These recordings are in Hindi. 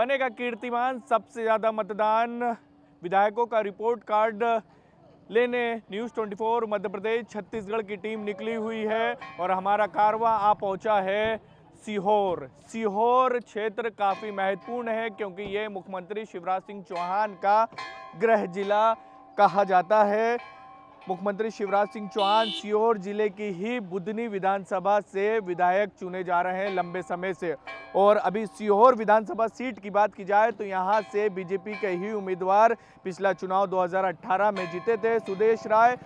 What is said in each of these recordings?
बनेगा कीर्तिमान। सबसे ज़्यादा मतदान विधायकों का रिपोर्ट कार्ड लेने न्यूज़ 24 मध्य प्रदेश छत्तीसगढ़ की टीम निकली हुई है और हमारा कारवां आ पहुंचा है सीहोर। सीहोर क्षेत्र काफ़ी महत्वपूर्ण है क्योंकि ये मुख्यमंत्री शिवराज सिंह चौहान का गृह जिला कहा जाता है। मुख्यमंत्री शिवराज सिंह चौहान सीहोर जिले की ही बुधनी विधानसभा से विधायक चुने जा रहे हैं लंबे समय से। और अभी सीहोर विधानसभा सीट की बात की जाए तो यहाँ से बीजेपी के ही उम्मीदवार पिछला चुनाव 2018 में जीते थे सुदेश राय।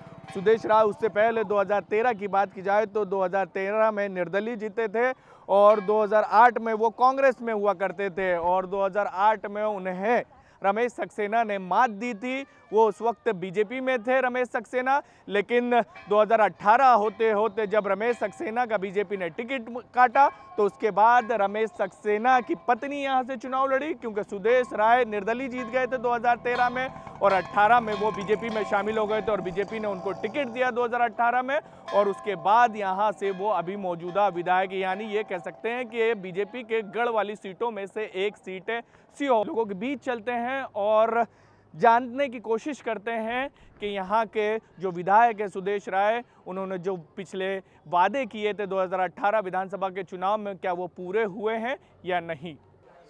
उससे पहले 2013 की बात की जाए तो 2013 में निर्दलीय जीते थे और 2008 में वो कांग्रेस में हुआ करते थे और 2008 में उन्हें रमेश सक्सेना ने मात दी थी। वो उस वक्त बीजेपी में थे रमेश सक्सेना, लेकिन 2018 होते होते जब रमेश सक्सेना का बीजेपी ने टिकट काटा तो उसके बाद रमेश सक्सेना की पत्नी यहां से चुनाव लड़ी क्योंकि सुदेश राय निर्दलीय जीत गए थे 2013 में और 18 में वो बीजेपी में शामिल हो गए थे और बीजेपी ने उनको टिकट दिया 2018 में और उसके बाद यहां से वो अभी मौजूदा विधायक, यानी ये कह सकते हैं कि बीजेपी के गढ़ वाली सीटों में से एक सीट है सीहोर। लोगों के बीच चलते हैं और जानने की कोशिश करते हैं कि यहाँ के जो विधायक है सुदेश राय, उन्होंने जो पिछले वादे किए थे 2018 विधानसभा के चुनाव में, क्या वो पूरे हुए हैं या नहीं।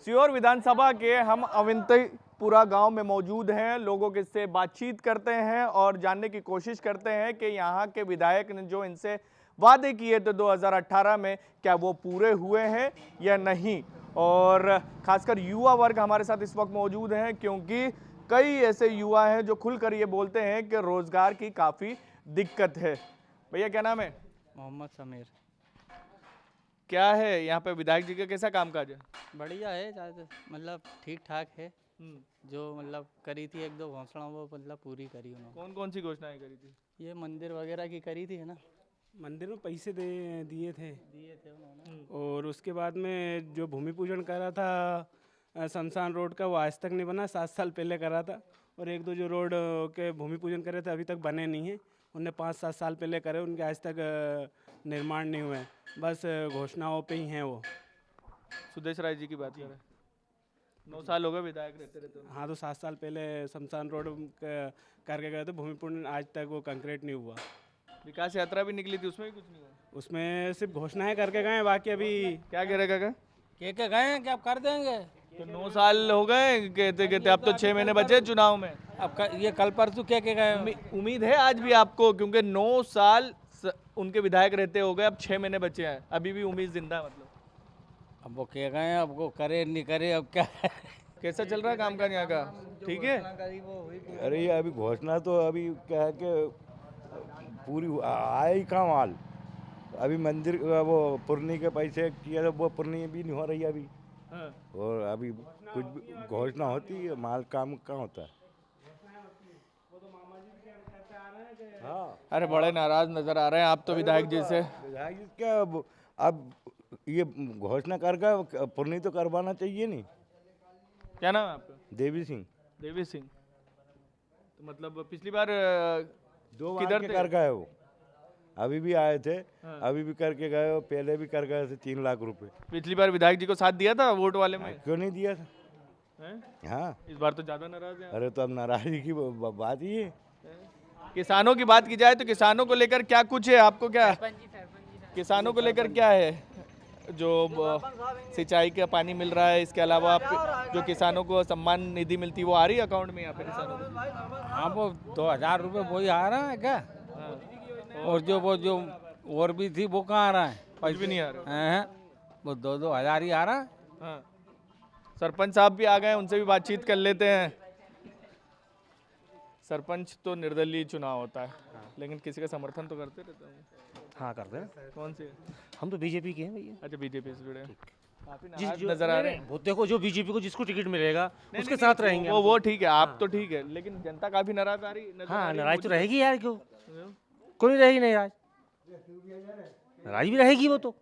सीहोर विधानसभा के हम अवंतीपुरा गांव में मौजूद हैं, लोगों के से बातचीत करते हैं और जानने की कोशिश करते हैं कि यहाँ के विधायक ने जो इनसे वादे किए थे 2018 में क्या वो पूरे हुए हैं या नहीं। और खासकर युवा वर्ग हमारे साथ इस वक्त मौजूद हैं क्योंकि कई ऐसे युवा हैं जो खुलकर ये बोलते हैं कि रोजगार की काफ़ी दिक्कत है। भैया क्या नाम है? मोहम्मद समीर। क्या है यहाँ पे विधायक जी का कैसा कामकाज है? बढ़िया है, मतलब ठीक ठाक है। जो मतलब करी थी एक दो घोषणा वो मतलब पूरी करी उन्होंने। कौन कौन सी घोषणाएं करी थी? ये मंदिर वगैरह की करी थी है ना, मंदिर में पैसे दिए थे उन्होंने। और उसके बाद में जो भूमि पूजन करा था शमशान रोड का वो आज तक नहीं बना, 7 साल पहले करा था। और एक दो जो रोड के भूमि पूजन करे थे अभी तक बने नहीं हैं, उन्हें 5-7 साल पहले करे, उनके आज तक निर्माण नहीं हुए, बस घोषणाओं पे ही हैं वो। सुदेश राय जी की बात करें, 9 साल हो गए विधायक रहते रहते। हाँ, तो 7 साल पहले शमशान रोड करके गए थे, भूमि पूजन आज तक वो कंक्रीट नहीं हुआ। विकास यात्रा भी निकली थी, उसमें भी कुछ नहीं हुआ। उसमें सिर्फ घोषणाएं करके गए, बाकी अभी क्या कह रहे काका? के गए हैं कि आप कर देंगे? तो 9 साल हो गए कहते कहते, अब तो 6 महीने बचे चुनाव में। अब ये कल परसों के गए। उम्मीद है आज भी आपको, क्योंकि 9 साल उनके विधायक रहते हो गए, अब 6 महीने बचे हैं, अभी भी उम्मीद जिंदा है मतलब। अब वो के गए, अब वो करे नहीं करे, अब क्या कैसा चल रहा है कामकाज यहाँ का? ठीक है। अरे ये अभी घोषणा तो अभी क्या है कि पूरी आया ही कहाँ माल। अभी मंदिर वो पुरनी के पैसे किया तो वो पुरनी भी नहीं हो रही अभी। हाँ। और अभी कुछ भी घोषणा होती है, माल काम कहाँ होता है। हाँ, अरे बड़े नाराज नजर आ रहे हैं आप तो विधायक जी से। विधायक जी क्या अब ये घोषणा करके पुरनी तो करवाना चाहिए नहीं। क्या नाम है आपका? देवी सिंह। देवी सिंह। तो मतलब पिछली बार 2 बार किधर के थे? कर गए वो, अभी भी आए थे। हाँ। अभी भी करके गए हो, पहले भी कर गए थे 3 लाख रुपए। पिछली बार विधायक जी को साथ दिया था वोट वाले में? क्यों नहीं दिया था? हैं? हाँ, इस बार तो ज्यादा नाराज हैं। अरे तो अब नाराजगी की बात ही है। किसानों की बात की जाए तो किसानों को लेकर क्या कुछ है आपको? क्या किसानों को लेकर क्या है? जो सिंचाई का पानी मिल रहा है, इसके अलावा आप जो किसानों को सम्मान निधि मिलती है वो आ रही है अकाउंट में यहाँ पे किसानों को? हाँ, वो 2000 रुपये वही आ रहा है क्या? और जो और भी थी वो कहाँ आ रहा है? कुछ भी नहीं आ रहा। हैं, वो 2-2 हज़ार ही आ रहा है। हाँ, सरपंच साहब भी आ गए, उनसे भी बातचीत कर लेते हैं। सरपंच तो निर्दलीय चुनाव होता है, लेकिन किसी का समर्थन तो करते रहते हैं। हाँ करते हैं। कौन से? हम तो बीजेपी के हैं भैया। अच्छा, बीजेपी से जुड़े हैं। काफी जिस नाराज जो नजर आ रहे हैं। वो देखो, जो बीजेपी को जिसको टिकट मिलेगा नहीं, उसके नहीं, साथ नहीं, रहेंगे। वो ठीक है, आप तो ठीक है, लेकिन जनता काफी नाराज आ रही नजर आ हाँ, रही है। नाराज तो रहेगी यार, क्यों कोई नहीं रहेगी नाराज? नाराज भी रहेगी वो तो।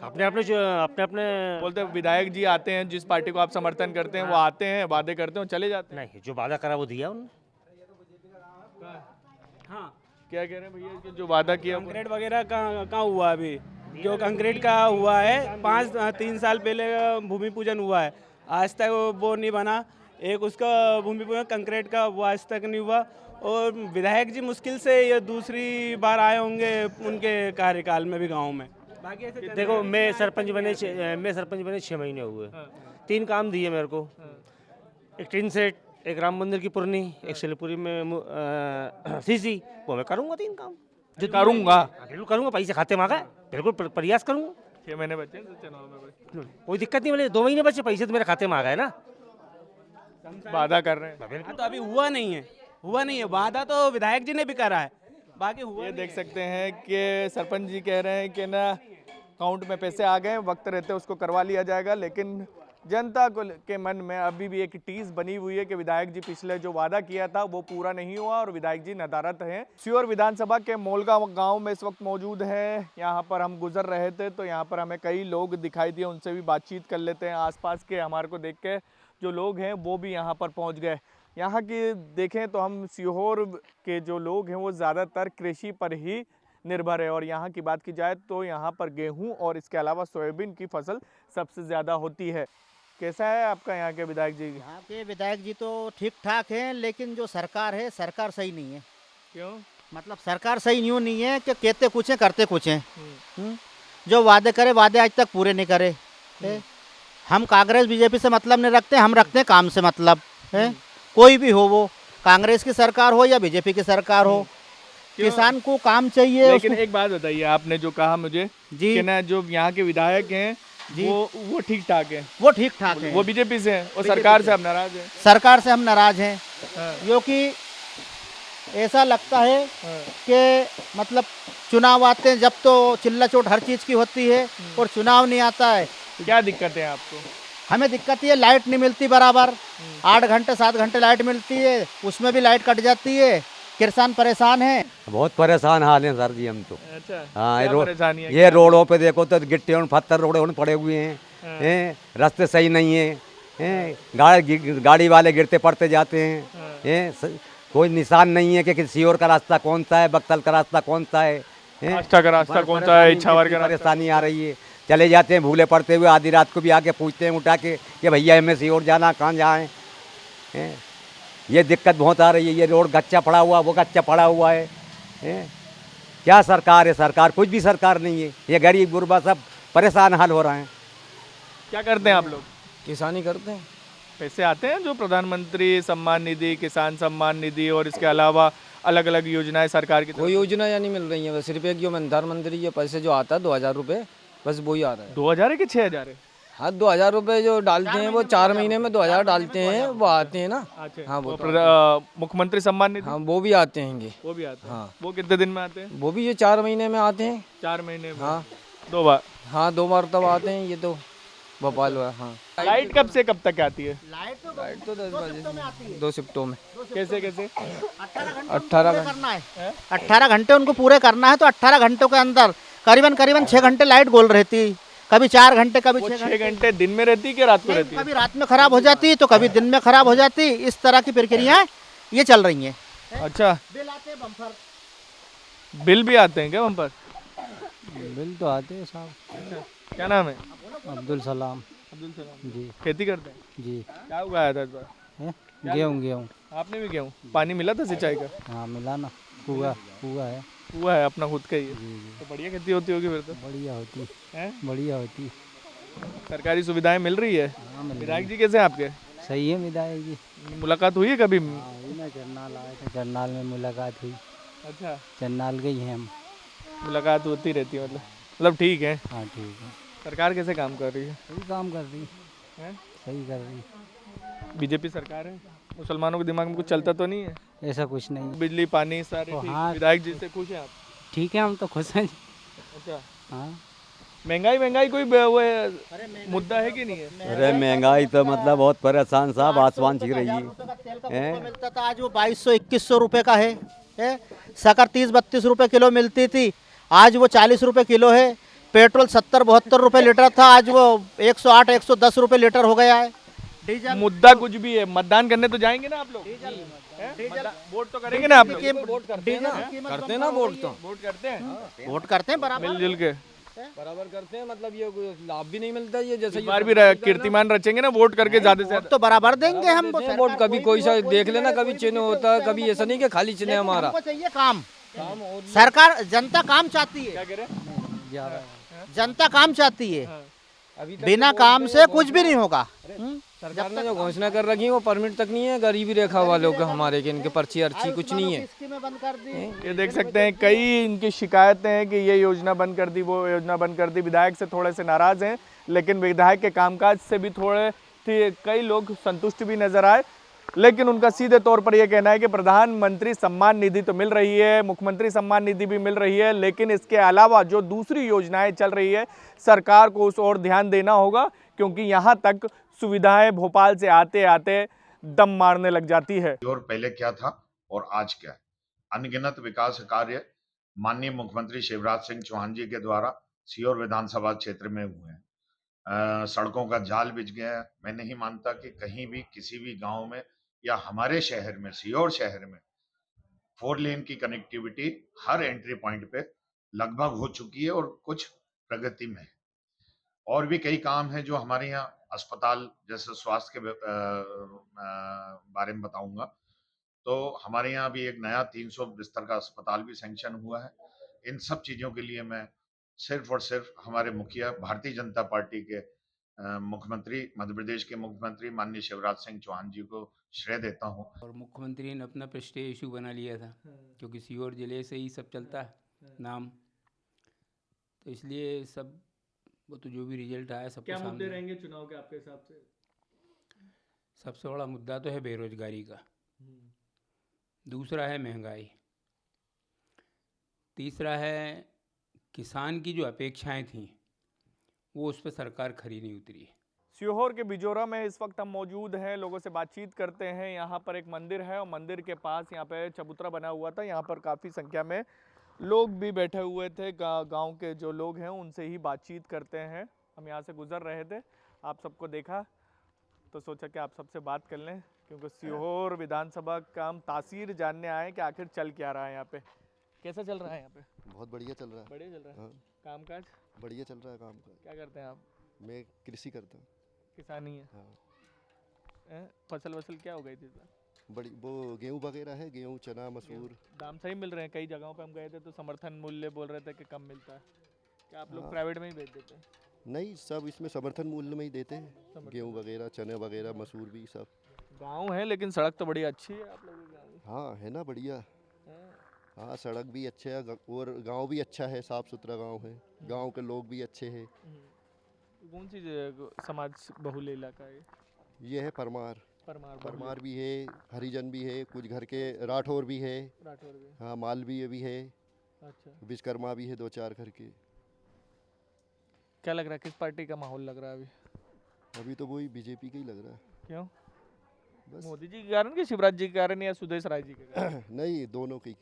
अपने अपने बोलते हैं विधायक जी आते हैं, जिस पार्टी को आप समर्थन करते हैं वो आते हैं, वादे करते हैं, चले जाते हैं। नहीं, जो वादा करा वो दिया उन्होंने। हाँ, क्या कह रहे हैं भैया कि जो वादा किया वो- कंक्रीट वगैरह कहाँ हुआ अभी? जो कंक्रीट का हुआ है 3 साल पहले भूमि पूजन हुआ है, आज तक वो नहीं बना। एक उसका भूमि पूजन कंक्रीट का, वो आज तक नहीं हुआ। और विधायक जी मुश्किल से ये दूसरी बार आए होंगे उनके कार्यकाल में भी गांव में। बाकी ऐसे देखो मैं सरपंच बने 6 महीने हुए। 3 काम दिए मेरे को, एक टिन सेट, एक राम मंदिर की पुरनी, एक शिलपुरी में सीसी। वो मैं करूँगा 3 काम जो करूँगा, बिल्कुल करूँगा। पैसे खाते में आ गए, बिल्कुल प्रयास करूँगा। 6 महीने बचे हैं चुनाव में, कोई दिक्कत नहीं, बोले 2 महीने बचे, पैसे तो मेरे खाते में आ गए ना। वादा कर रहे हैं। तो अभी हुआ नहीं है। वादा तो विधायक जी ने भी करा है, बाकी हुआ ये देख सकते हैं कि सरपंच जी कह रहे हैं कि ना अकाउंट में पैसे आ गए, वक्त रहते उसको करवा लिया जाएगा, लेकिन जनता के मन में अभी भी एक टीस बनी हुई है कि विधायक जी पिछले जो वादा किया था वो पूरा नहीं हुआ और विधायक जी नदारत हैं। सीहोर विधानसभा के मोलगांव गांव में इस वक्त मौजूद हैं। यहाँ पर हम गुजर रहे थे तो यहाँ पर हमें कई लोग दिखाई दिए, उनसे भी बातचीत कर लेते हैं। आसपास के हमारे को देख के जो लोग हैं वो भी यहाँ पर पहुँच गए। यहाँ की देखें तो हम सीहोर के जो लोग हैं वो ज़्यादातर कृषि पर ही निर्भर है और यहाँ की बात की जाए तो यहाँ पर गेहूं और इसके अलावा सोयाबीन की फसल सबसे ज़्यादा होती है। कैसा है आपका यहाँ के विधायक जी? यहाँ के विधायक जी तो ठीक ठाक हैं, लेकिन जो सरकार है सरकार सही नहीं है। क्यों? मतलब सरकार सही यूँ नहीं है कि कहते कुछ हैं करते कुछ हैं। जो वादे करे वादे आज तक पूरे नहीं करे। हम कांग्रेस बीजेपी से मतलब नहीं रखते, हम रखते हैं काम से मतलब है। कोई भी हो, वो कांग्रेस की सरकार हो या बीजेपी की सरकार हो, किसान को काम चाहिए। लेकिन एक बात बताइए, आपने जो कहा मुझे जी कि ना जो यहाँ के विधायक हैं वो ठीक ठाक है, वो ठीक ठाक है। वो बीजेपी से हैं और सरकार से आप नाराज हैं। सरकार से हम नाराज हैं हाँ। क्योंकि ऐसा लगता है कि मतलब चुनाव आते हैं जब तो चिल्ला चोट हर चीज़ की होती है और चुनाव नहीं आता है। क्या दिक्कत है आपको? हमें दिक्कत ये लाइट नहीं मिलती बराबर। 8 घंटे 7 घंटे लाइट मिलती है, उसमें भी लाइट कट जाती है। किसान परेशान है, बहुत परेशान हाल है सर जी हम तो। अच्छा, हाँ, क्या परेशानी है? ये रोडों पे देखो तो गिट्टे और पत्थर रोडों में पड़े हुए हैं। रास्ते सही नहीं है। गाड़ी वाले गिरते पड़ते जाते हैं। कोई निशान नहीं है कि सीहोर का रास्ता कौन सा है, बक्सर का रास्ता कौन सा है। आष्टा का रास्ता कौन सा है, इछावर का रास्ता? परेशानी आ रही है। चले जाते हैं भूले पड़ते हुए, आधी रात को भी आके पूछते हैं उठा के कि भैया हमें सीहोर जाना, कहाँ जाएँ। ये दिक्कत बहुत आ रही है। ये रोड कच्चा पड़ा हुआ, वो कच्चा पड़ा हुआ है। क्या सरकार है? सरकार कुछ भी सरकार नहीं है। ये गरीब गुरबा सब परेशान हाल हो रहे हैं। क्या करते हैं आप लोग? किसानी करते हैं। पैसे आते हैं जो प्रधानमंत्री सम्मान निधि, किसान सम्मान निधि और इसके अलावा अलग अलग योजनाएं सरकार की? कोई योजना या नहीं मिल रही है, बस सिर्फ एक जो प्रधानमंत्री ये पैसे जो आता है 2000 रुपये, बस वही आ रहा है। 2000 है कि 6000 है? हाँ, 2000 रुपये जो डालते हैं वो 4 महीने में 2000 डालते हैं, वो आते हैं ना। हाँ, वो मुख्यमंत्री सम्मान निधि? हाँ, वो भी आते हैं। वो भी आते हैं। हाँ। वो कितने दिन में आते हैं? वो भी ये 4 महीने में आते हैं। 4 महीने में? हाँ, 2 बार? हाँ, 2 बार तब आते हैं ये तो भोपाल हुआ। हाँ, लाइट कब से कब तक आती है? लाइट तो 10 बजे 2 शिफ्टों में। कैसे कैसे? 18 घंटे करना है। 18 घंटे उनको पूरे करना है, तो 18 घंटों के अंदर करीबन 6 घंटे लाइट गोल रहती, कभी 4 घंटे, कभी 6 घंटे दिन में रहती है कि रात को रहती है? कभी रात में खराब हो जाती तो कभी दिन में खराब हो जाती। इस तरह की प्रक्रियाएं ये चल रही हैं। अच्छा, बिल आते हैं बम्पर। बिल भी आते हैं क्या बम्पर? बिल तो आते हैं साहब। क्या नाम है? अब्दुल सलाम अब्दुल सलाम जी। खेती करते हैं? जी। क्या उगाया था इस बार? गेहूँ। आपने भी गेहूँ? पानी मिला था सिंचाई का? हाँ, मिला ना। हुआ है। हुआ है अपना खुद का ही है। तो बढ़िया खेती होती होगी फिर तो? बढ़िया होती है। बढ़िया होती। सरकारी सुविधाएं मिल रही है? हाँ, मिल विधायक जी कैसे हैं आपके? सही है विधायक जी। मुलाकात हुई है कभी? चरनाल आए थे, चरनाल में मुलाकात हुई। अच्छा, चरनाल गई हैं हम। मुलाकात होती रहती है मतलब ठीक है। हाँ, ठीक है। सरकार कैसे काम कर रही है? सही काम कर रही हैं? सही कर रही। बीजेपी सरकार है, मुसलमानों के दिमाग में कुछ चलता तो नहीं है? ऐसा कुछ नहीं। बिजली पानी सारे ठीक? हाँ। विधायक जी से खुश हैं आप? ठीक है, हम तो खुश हैं। अच्छा, हाँ। महंगाई कोई वो मुद्दा है कि नहीं है? अरे महंगाई तो मतलब बहुत परेशान साहब, आसमान छिड़ रही है। मिलता था, आज वो 2200-2100 रुपए का है। शक्कर 30-32 रुपए किलो मिलती थी, आज वो 40 रुपए किलो है। पेट्रोल 70-72 रुपए लीटर था, आज वो 108-110 रुपए लीटर हो गया है। डीजल मुद्दा कुछ भी है, मतदान करने तो जाएंगे ना आप लोग? वोट तो करेंगे ना आप लोग? करते हैं ना वोट तो। वोट करते हैं वोट करते हैं बराबर। मिलजुल के? बराबर करते हैं, मतलब ये कोई लाभ भी नहीं मिलता ये, जैसे इस बार भी कीर्तिमान रचेंगे ना वोट करके ज्यादा से ज्यादा। तो बराबर देंगे हम देते हैं वोट, कभी कोई सा देख लेना, कभी चिन्ह होता है, कभी ऐसा नहीं कि खाली चिन्ह है हमारा। हमको चाहिए काम, सरकार जनता काम चाहती है, क्या कह रहे हैं? जनता काम चाहती है, अभी तक बिना तो काम बोलते से हैं, कुछ भी नहीं होगा। सरकार ने जो घोषणा कर रखी है वो परमिट तक नहीं है, गरीबी रेखा वालों का हमारे के, इनके पर्ची अर्ची कुछ नहीं है। स्कीमें बंद कर दी। ये देख सकते हैं कई इनकी शिकायतें हैं कि ये योजना बंद कर दी, वो योजना बंद कर दी। विधायक से थोड़े से नाराज हैं, लेकिन विधायक के कामकाज से भी थोड़े कई लोग संतुष्ट भी नजर आए। लेकिन उनका सीधे तौर पर यह कहना है कि प्रधानमंत्री सम्मान निधि तो मिल रही है, मुख्यमंत्री सम्मान निधि भी मिल रही है, लेकिन इसके अलावा जो दूसरी योजनाएं चल रही है सरकार को उस ओर ध्यान देना होगा, क्योंकि यहाँ तक सुविधाएं भोपाल से आते आते दम मारने लग जाती है। और पहले क्या था और आज क्या है। अनगिनत विकास कार्य माननीय मुख्यमंत्री शिवराज सिंह चौहान जी के द्वारा सीहोर विधानसभा क्षेत्र में हुए हैं। सड़कों का जाल बिछ गया है। मैं नहीं मानता कि कहीं भी किसी भी गांव में या हमारे शहर में, सीहोर शहर में 4 लेन की कनेक्टिविटी हर एंट्री पॉइंट पे लगभग हो चुकी है और कुछ प्रगति में है। और भी कई काम हैं जो हमारे यहाँ अस्पताल, जैसे स्वास्थ्य के बारे में बताऊंगा, तो हमारे यहाँ भी एक नया 300 बिस्तर का अस्पताल भी सैंक्शन हुआ है। इन सब चीज़ों के लिए मैं सिर्फ और सिर्फ हमारे मुखिया भारतीय जनता पार्टी के मुख्यमंत्री, मध्य प्रदेश के मुख्यमंत्री माननीय शिवराज सिंह चौहान जी को श्रेय देता हूँ। और मुख्यमंत्री ने अपना प्रेस्टीज इशू बना लिया था, क्योंकि सीहोर जिले से ही सब चलता है नाम, तो इसलिए सब वो तो जो भी रिजल्ट आया सबके क्या मुद्दे सामने। रहेंगे चुनाव के आपके हिसाब से? सबसे बड़ा मुद्दा तो है बेरोजगारी का, दूसरा है महंगाई, तीसरा है किसान की जो अपेक्षाएं थीं वो उस पर सरकार खरी नहीं उतरी है। सीहोर के बिजोरा में इस वक्त हम मौजूद हैं, लोगों से बातचीत करते हैं। यहाँ पर एक मंदिर है और मंदिर के पास यहाँ पे चबूतरा बना हुआ था, यहाँ पर काफ़ी संख्या में लोग भी बैठे हुए थे। गांव के जो लोग हैं उनसे ही बातचीत करते हैं। हम यहाँ से गुजर रहे थे, आप सबको देखा तो सोचा कि आप सबसे बात कर लें, क्योंकि सीहोर विधानसभा का हम तासीर जानने आए कि आखिर चल क्या रहा है यहाँ पे। कैसा चल रहा है यहाँ पे? बहुत बढ़िया चल रहा है। बढ़िया चल रहा है। हाँ, कामकाज बढ़िया चल रहा है काम का। क्या करते हैं आप? मैं कृषि करता हूँ। किसानी है। हाँ। फसल वसल क्या हो गई थी? बड़ी वो गेहूँ वगैरह है, गेहूँ, चना, मसूर। दाम सही मिल रहे हैं? कई जगहों पे हम गए थे तो समर्थन मूल्य बोल रहे थे कि कम मिलता है। क्या आप लोग हाँ। प्राइवेट में ही बेच देते हैं? नहीं, सब इसमें समर्थन मूल्य में ही देते हैं। गेहूँ वगैरह, चने वगैरह, मसूर भी सब। गांव है लेकिन सड़क तो बड़ी अच्छी है आप लोगों के गाँव में। हाँ, है ना, बढ़िया। हाँ, सड़क भी अच्छा है और गांव भी अच्छा है, साफ सुथरा गांव है। गांव के लोग भी अच्छे हैं। कौन सी समाज बहुल इलाका है? ये है परमार। परमार भी है, हरिजन भी है, कुछ घर के राठौर भी है। राठौर भी। हाँ, मालवीय भी है। अच्छा। विश्वकर्मा भी है, 2-4 घर के। क्या लग रहा है किस पार्टी का माहौल लग रहा है अभी? अभी तो वही बीजेपी का ही लग रहा है। क्यों? बस मोदी जी के कारण कि शिवराज जी के कारण या सुदेश राय जी के कारण? नहीं, दोनों की,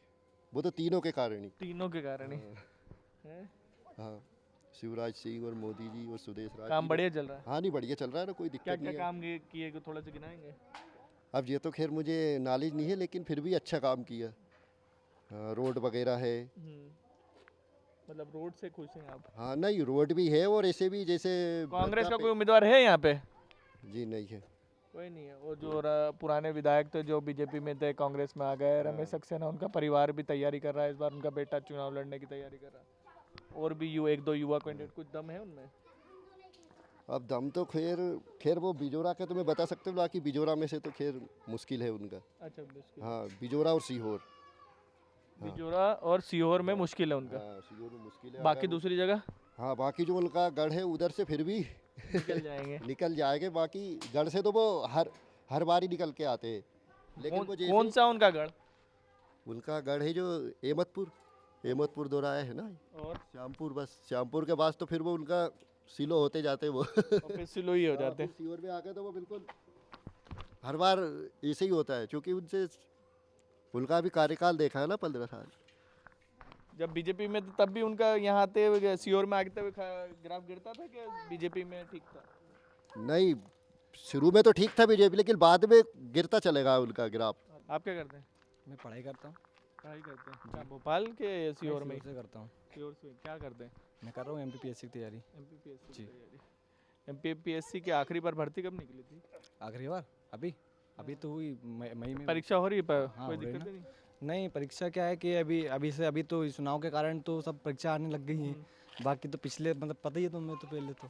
वो तो तीनों के कारण ही। तीनों के कारण ही। हाँ, शिवराज सिंह और मोदी जी और सुदेश राय। काम बढ़िया चल रहा है? हाँ, नहीं, बढ़िया चल रहा है ना, कोई दिक्कत क्या नहीं क्या है। काम किए थोड़ा सा गिनाएंगे? अब ये तो खैर मुझे नॉलेज नहीं है, लेकिन फिर भी अच्छा काम किया। हाँ, रोड वगैरह है। मतलब रोड से खुश हैं आप? हाँ, नहीं, रोड भी है और ऐसे भी जैसे कांग्रेस का कोई उम्मीदवार है यहाँ पे? जी नहीं है। कोई नहीं है। वो जो पुराने विधायक थे जो बीजेपी में थे, कांग्रेस में आ गए, रमेश सक्सेना, उनका परिवार भी तैयारी कर रहा है, इस बार उनका बेटा चुनाव लड़ने की तैयारी कर रहा है। और भी एक दो युवा कैंडिडेट, कुछ दम है उनमें? अब दम तो खैर वो बिजोरा के तो मैं बता सकता हूँ, बाकी बिजोरा में से तो खैर मुश्किल है उनका। अच्छा, मुश्किल। हाँ, बिजोरा और सीहोर। बिजोरा और सीहोर में मुश्किल है उनका। हाँ, सीहोर में मुश्किल है। बाकी दूसरी जगह हाँ, बाकी जो उनका गढ़ है उधर से फिर भी निकल जाएंगे। निकल जाएंगे। बाकी गढ़ से तो वो हर बार ही निकल के आते हैं। लेकिन वो जैसे कौन सा उनका गढ़? उनका गढ़ है जो एमतपुर दोराया है ना, और श्यामपुर। बस श्यामपुर के बाद तो फिर वो उनका सिलो होते जाते वो। और फिर सिलो ही हो जाते हैं। सीहोर में आके तो वो बिल्कुल हर बार ऐसे ही होता है, क्योंकि उनका भी कार्यकाल देखा है ना, 15 साल। जब बीजेपी में तब भी उनका यहाँ आते हुए सीहोर में आते हुए ग्राफ गिरता था कि बीजेपी में ठीक था? नहीं, शुरू में तो ठीक था बीजेपी, लेकिन बाद में गिरता चलेगा उनका ग्राफ। आप क्या करते हैं? मैं पढ़ाई करता हूँ। पढ़ाई करते हैं क्या भोपाल के सीहोर में? से करता हूँ। सीहोर से क्या करते हैं? मैं कर रहा हूँ एमपीपीएससी की तैयारी। एमपीपीएससी जी। की तैयारी। एमपीपीएससी के आखिरी बार भर्ती कब निकली थी? आखिरी बार अभी तो हुई मई में। परीक्षा हो रही है पर हाँ, कोई हो रही दिक्कत ना। नहीं? नहीं, परीक्षा क्या है कि अभी तो इस चुनाव के कारण तो सब परीक्षा आने लग गई हैं। बाकी तो पिछले मतलब पता ही है तुम्हें तो पहले तो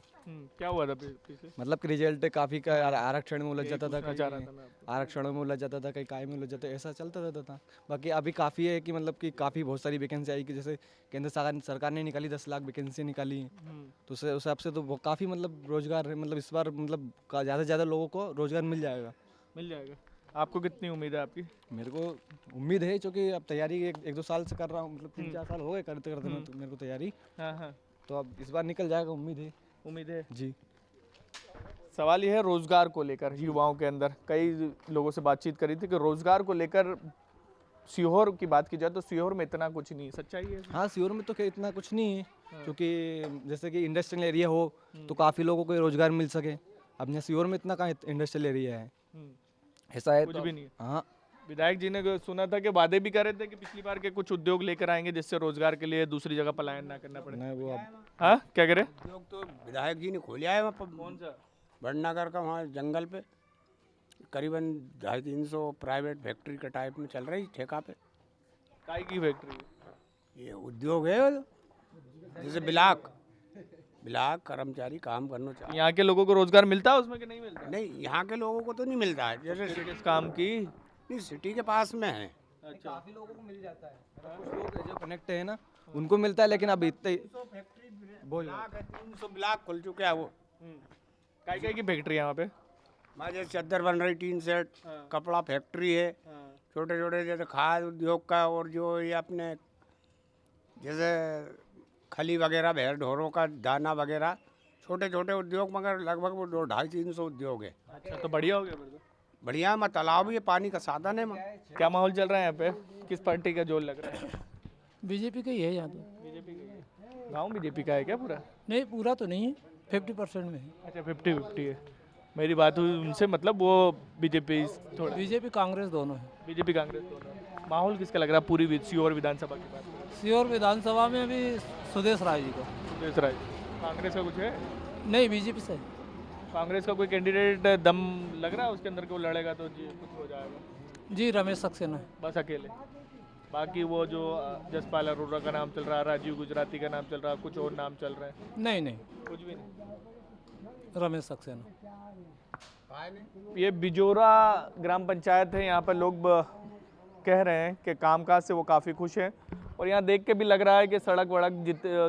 क्या हुआ था पीछे? मतलब कि रिजल्ट काफ़ी का आरक्षण में उलझ यही जाता था, पूछना चाह रहा था मैं आपको। आरक्षणों में उलझ जाता था, कहीं काय में उलझ जाता, ऐसा चलता रहता था। बाकी अभी काफ़ी है कि मतलब कि काफ़ी बहुत सारी वैकेंसी आई कि जैसे केंद्र सरकार ने निकाली 10 लाख वैकेंसी निकाली हैं। तो उस हिसाब से तो वो काफ़ी मतलब रोजगार है, मतलब इस बार मतलब ज़्यादा से ज़्यादा लोगों को रोजगार मिल जाएगा। मिल जाएगा। आपको कितनी उम्मीद है आपकी? मेरे को उम्मीद है, क्योंकि अब तैयारी एक दो साल से कर रहा हूँ, मतलब 3-4 साल हो गए करते करते मेरे को तैयारी। हाँ। तो अब इस बार निकल जाएगा, उम्मीद है जी। सवाल ये है रोजगार को लेकर युवाओं के अंदर, कई लोगों से बातचीत करी थी कि रोजगार को लेकर सीहोर की बात की जाए तो सीहोर में इतना कुछ नहीं, सच्चाई है? हाँ, सीहोर में तो क्या इतना कुछ नहीं है, क्योंकि जैसे कि इंडस्ट्रियल एरिया हो तो काफ़ी लोगों को रोजगार मिल सके। अब यहाँ सीहोर में इतना कहाँ इंडस्ट्रियल एरिया है, ऐसा है कुछ तो भी नहीं है। हाँ, विधायक जी ने सुना था कि वादे भी कर रहे थे कि पिछली बार के कुछ उद्योग लेकर आएंगे जिससे रोजगार के लिए दूसरी जगह पलायन ना करना पड़े। नहीं वो अब हाँ क्या करे? उद्योग तो विधायक जी ने खोला है वहाँ पर, कौन सा? बड़नगर का, वहाँ जंगल पे करीबन 250-300 प्राइवेट फैक्ट्री के टाइप में चल रही ठेका पे। काय की फैक्ट्री? ये उद्योग है जैसे ब्लॉक कर्मचारी काम करना चाहिए। यहाँ के लोगों को रोजगार मिलता है उसमें कि नहीं मिलता? नहीं, यहाँ के लोगों को तो नहीं मिलता है, जैसे किस काम की? नहीं सिटी के पास में है। अच्छा, काफ़ी लोगों को मिल जाता है, कुछ लोग जो कनेक्ट है ना उनको मिलता है, लेकिन अब इतने 300 ब्लॉक खुल चुके हैं वो। काय की फैक्ट्री है वहाँ पे? वहाँ जैसे चद्दर बन रही, टीन सेट, कपड़ा फैक्ट्री है, छोटे छोटे जैसे खाद उद्योग का, और जो ये अपने जैसे खली वगैरह, भेड़ ढोरों का दाना वगैरह, छोटे छोटे उद्योग, मगर लगभग वो 250-300 उद्योग है। अच्छा, तो बढ़िया हो गया फिर तो। बढ़िया है, तालाब भी है, पानी का साधन है। क्या माहौल चल रहा है यहाँ पे? किस पार्टी का जोर लग रहा है? बीजेपी का ही है यहाँ तो। बीजेपी का ही है। गाँव बीजेपी का है क्या पूरा? नहीं, पूरा तो नहीं है, 50% में है। अच्छा, 50-50 है। मेरी बात हुई उनसे, मतलब वो बीजेपी थोड़ा, बीजेपी कांग्रेस दोनों है। बीजेपी कांग्रेस दोनों। माहौल किसका लग रहा है पूरी सीहोर विधानसभा की बात करें? सीहोर विधानसभा में अभी सुदेश राय जी का। सुदेश राय। कांग्रेस का कुछ है? नहीं, बीजेपी से। कांग्रेस का कोई कैंडिडेट दम लग रहा है उसके अंदर कि वो लड़ेगा तो जी कुछ हो जाएगा? जी, रमेश सक्सेना। बस अकेले? बाकी वो जो जसपाल अरोड़ा का नाम चल रहा है, राजीव गुजराती का नाम चल रहा है, कुछ और नाम चल रहे हैं? नहीं, कुछ भी नहीं। रमेश सक्सेना। ये बिजोरा ग्राम पंचायत है, यहाँ पर लोग कह रहे हैं कि कामकाज से वो काफ़ी खुश हैं, और यहाँ देख के भी लग रहा है कि सड़क वड़क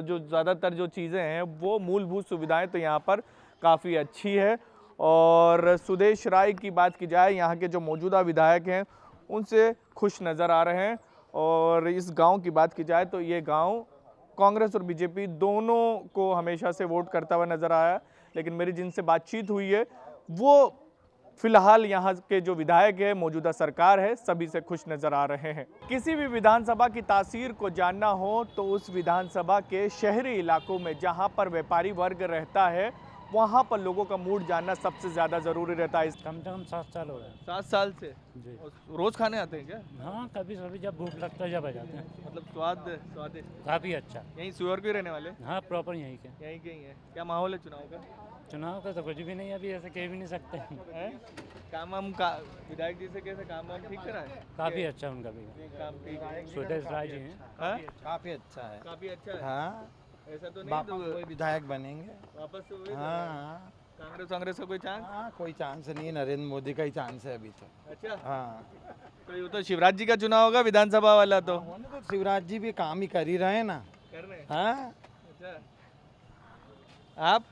जो ज़्यादातर जो चीज़ें हैं वो मूलभूत सुविधाएं तो यहाँ पर काफ़ी अच्छी है। और सुदेश राय की बात की जाए, यहाँ के जो मौजूदा विधायक हैं उनसे खुश नज़र आ रहे हैं। और इस गांव की बात की जाए तो ये गांव कांग्रेस और बीजेपी दोनों को हमेशा से वोट करता हुआ नज़र आया, लेकिन मेरी जिनसे बातचीत हुई है वो फिलहाल यहाँ के जो विधायक है, मौजूदा सरकार है, सभी से खुश नजर आ रहे हैं। किसी भी विधानसभा की तासीर को जानना हो तो उस विधानसभा के शहरी इलाकों में जहाँ पर व्यापारी वर्ग रहता है वहाँ पर लोगों का मूड जानना सबसे ज़्यादा ज़रूरी रहता है। कम से कम 7 साल हो गए। 7 साल से? जी। रोज़ खाने आते हैं क्या? हाँ, कभी कभी जब भूख लगता है जब आ जाते हैं। मतलब स्वाद काफ़ी अच्छा। यहीं सीहोर के रहने वाले? हाँ, प्रॉपर यहीं के। यहीं के ही है। क्या माहौल है चुनाव का? चुनाव का तो कुछ भी नहीं, अभी ऐसे कह भी नहीं सकते हैं। काम वाम का विधायक जी से कैसे काम वाम ठीक करा है? काफ़ी अच्छा उनका भी काम ठीक। सुदेश राय जी हैं। काफ़ी अच्छा है। काफ़ी अच्छा है। हाँ, ऐसा तो नहीं वापस कोई विधायक बनेंगे वापस से हुए? हाँ, कांग्रेस का कोई चांस? हाँ, कोई चांस नहीं, नरेंद्र मोदी का ही चांस है अभी तो। अच्छा। हाँ, तो ये तो शिवराज जी का चुनाव होगा विधानसभा वाला तो शिवराज जी भी काम ही कर ही रहे हैं ना। कर रहे हैं? हाँ, अच्छा। आप?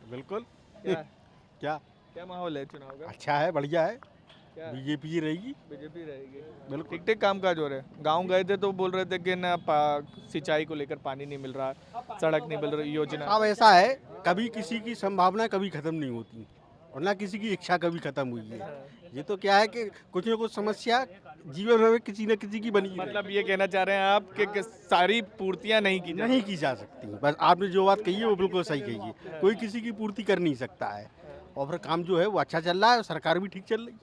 बिल्कुल। क्या क्या माहौल है चुनाव का? अच्छा है, बढ़िया है। क्या बीजेपी ही रहेगी। बीजेपी रहेगी। बिल्कुल। ठीक ठीक काम काज हो रहे हैं। गाँव गए थे तो बोल रहे थे कि ना सिंचाई को लेकर पानी नहीं मिल रहा, सड़क नहीं मिल रही, योजना। अब ऐसा है, कभी किसी की संभावना कभी खत्म नहीं होती और ना किसी की इच्छा कभी खत्म हुई है। ये तो क्या है कि कुछ न कुछ समस्या जीवन में किसी न किसी की बनी। मतलब ये कहना चाह रहे हैं आप कि सारी पूर्तियां नहीं की जा सकती। बस आपने जो बात कही है वो बिल्कुल सही कही है। कोई किसी की पूर्ति कर नहीं सकता है, और फिर काम जो है वो अच्छा चल रहा है, सरकार भी ठीक चल रही है।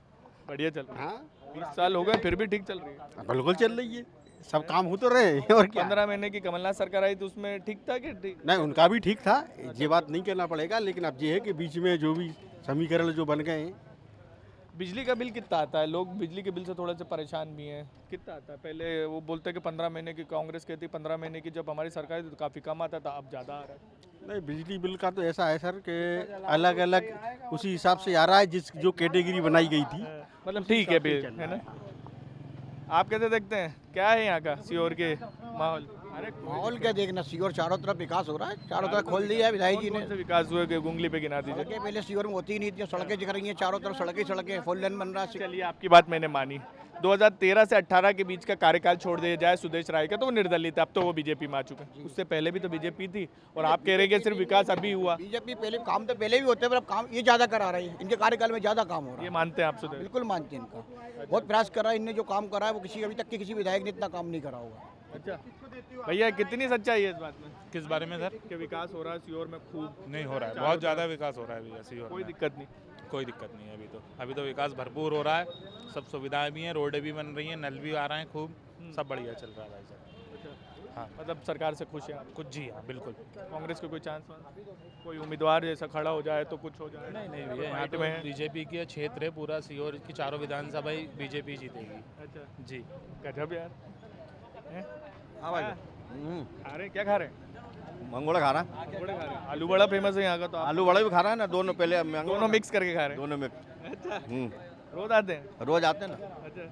बढ़िया चल रहा है। हाँ, 20 साल हो गए फिर भी ठीक चल रही है। बिल्कुल चल रही है। सब काम हो तो रहे हैं और क्या। 15 महीने की कमलनाथ सरकार आई तो उसमें ठीक था कि ठीक? नहीं, उनका भी ठीक था, ये बात नहीं कहना पड़ेगा, लेकिन अब ये है कि बीच में जो भी समीकरण जो बन गए हैं। बिजली का बिल कितना आता है? लोग बिजली के बिल से थोड़ा सा परेशान भी हैं। कितना आता है? पहले वो बोलते हैं कि 15 महीने की, कांग्रेस कहती 15 महीने की, जब हमारी सरकार थी तो काफ़ी कम आता था, अब ज़्यादा आ रहा है। नहीं, बिजली बिल का तो ऐसा है सर कि अलग अलग उसी हिसाब से आ रहा है जिस जो कैटेगरी बनाई गई थी। मतलब ठीक है बिल, है ना? आप कैसे देखते हैं, क्या है यहाँ का सीहोर के माहौल? माहौल क्या देखना, सीहोर चारों तरफ विकास हो रहा है, चारों तरफ खोल दिया है विधायक जी ने। कौन से विकास हुए कि उंगली पे गिना दीजिए? सड़कें पहले सीहोर में होती ही नहीं थी, सड़कें दिख रही हैं चारों तरफ, सड़कें फोर लेन बन रहा है। चलिए, आपकी बात मैंने मानी। 2013 से 18 के बीच का कार्यकाल छोड़ दिया जाए सुदेश राय का तो वो निर्दलीय था, अब तो वो बीजेपी में आ चुके हैं। उससे पहले भी तो बीजेपी थी और आप कह रहे हैं कि सिर्फ विकास अभी हुआ। बीजेपी पहले काम तो पहले भी होते हैं, पर अब काम ये ज्यादा करा रही है, इनके कार्यकाल में ज्यादा काम हो रहा है। ये मानते हैं आप सुदेश? बिल्कुल मानते हैं, इनका बहुत प्रयास करा है, इनने जो काम करा है वो किसी अभी तक के किसी विधायक ने इतना काम नहीं करा होगा। अच्छा भैया, कितनी सच्चाई है इस बात में? किस बारे में सर? कि विकास हो रहा है सीहोर में खूब? नहीं हो रहा है, बहुत ज़्यादा विकास हो रहा है भैया सीहोर में। कोई दिक्कत नहीं? कोई दिक्कत नहीं है अभी तो विकास भरपूर हो रहा है, सब सुविधाएं भी हैं, रोडें भी बन रही हैं, नल भी आ रहे हैं खूब, सब बढ़िया चल रहा है भाई साहब। हाँ, मतलब सरकार से खुश हैं आप? कुछ जी हाँ, बिल्कुल। कांग्रेस को कोई चांस, कोई उम्मीदवार जैसा खड़ा हो जाए तो कुछ हो जाए? नहीं भैया, यहाँ तो बीजेपी की क्षेत्र है पूरा, सीहोर की चारों विधानसभा ही बीजेपी जीतेगी। अच्छा जी, गजब यार। हाँ भाई, खा रहे क्या खा रहे? मंगोड़ा खा रहा। मंगोड़े खा रहे? आलू बड़ा फेमस है यहाँ का, तो आलू बड़ा भी खा रहा है ना, दोनों पहले दोनों मिक्स करके खा रहे हैं? दोनों मिक्स। अच्छा, रोज आते हैं? रोज आते हैं ना। अच्छा,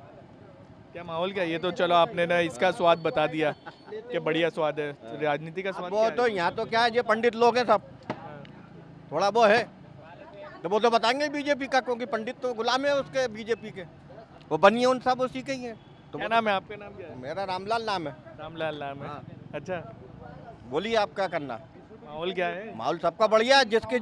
क्या माहौल क्या? ये तो चलो आपने ना इसका स्वाद बता दिया कि बढ़िया स्वाद है, राजनीति का स्वाद वो तो यहाँ तो क्या है, ये पंडित लोग हैं सब, थोड़ा वो है तो वो तो बताएंगे बीजेपी का, क्योंकि पंडित तो गुलाम है उसके बीजेपी के, वो बनिए उन सब उसी के ही है। तो क्या नाम है आपका? नाम क्या है? मेरा रामलाल नाम है। रामलाल नाम है। अच्छा, बोलिए आप क्या करना? माहौल क्या है? माहौल सबका बढ़िया है, जिसकी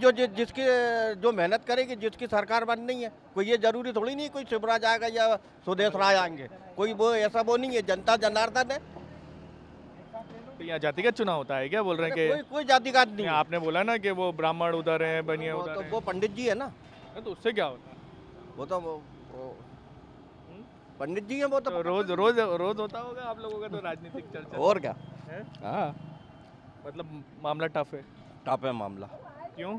जो मेहनत करेगी, जिसकी सरकार बननी है, कोई ये जरूरी थोड़ी नहीं कोई शिवराज आएगा या सुदेश राय आएंगे, कोई वो ऐसा वो नहीं है, जनता जनार्दन है। तो यहाँ जातिगत चुनाव होता है क्या? बोल रहे हैं कि कोई जातिगत नहीं। आपने बोला ना कि वो ब्राह्मण उधर है, बनिया उधर है। वो पंडित जी है ना, तो उससे क्या होता है? वो तो पंडित जी है, वो तो रोज रोज रोज होता होगा आप लोगों का तो राजनीतिक चर्चा। और क्या? हाँ, मतलब मामला टफ है। टफ है मामला। क्यों?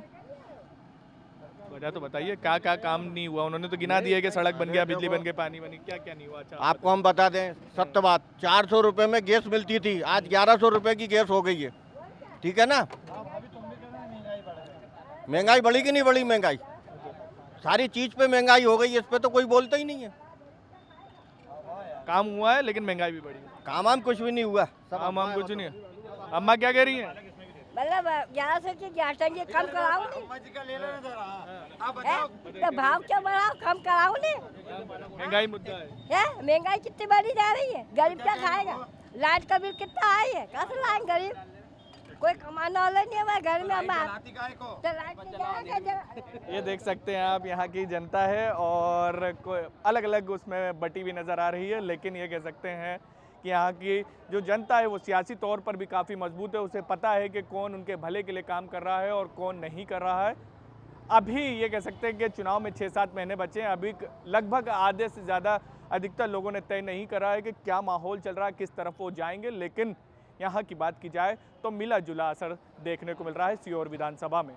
वजह तो बताइए, क्या क्या काम नहीं हुआ? उन्होंने तो गिना दिया कि सड़क बन गया, बिजली बन गई, पानी बनी, क्या क्या नहीं हुआ? अच्छा, आपको हम बता दें सत्य बात, 400 रुपये में गैस मिलती थी, आज 1100 रुपये की गैस हो गई है, ठीक है ना? महंगाई बढ़ी कि नहीं बढ़ी? महंगाई सारी चीज पे महंगाई हो गई, इस पे तो कोई बोलता ही नहीं है। काम हुआ है लेकिन महंगाई भी बढ़ी। काम कुछ भी नहीं हुआ, काम कुछ नहीं है। अम्मा क्या कह रही हैं? मतलब 1100 की गैस टंकी कम कराओ नहीं, तो भाव क्या बढ़ाओ, कम कराओ नहीं। महंगाई मुद्दा है। महंगाई कितनी बढ़ी जा रही है, गरीब क्या खाएगा? लाइट का बिल कितना आई है, कैसे लाएंगे गरीब? कोई कमाने वाला नहीं है घर में। ये देख सकते हैं आप, यहाँ की जनता है और कोई अलग अलग उसमें बटी हुई नज़र आ रही है, लेकिन ये कह सकते हैं कि यहाँ की जो जनता है वो सियासी तौर पर भी काफ़ी मजबूत है। उसे पता है कि कौन उनके भले के लिए काम कर रहा है और कौन नहीं कर रहा है। अभी ये कह सकते हैं कि चुनाव में 6-7 महीने बचे हैं, अभी लगभग आधे से ज़्यादा अधिकतर लोगों ने तय नहीं करा है कि क्या माहौल चल रहा है, किस तरफ वो जाएंगे। लेकिन यहाँ की बात की जाए तो मिला जुला असर देखने को मिल रहा है सीहोर विधानसभा में।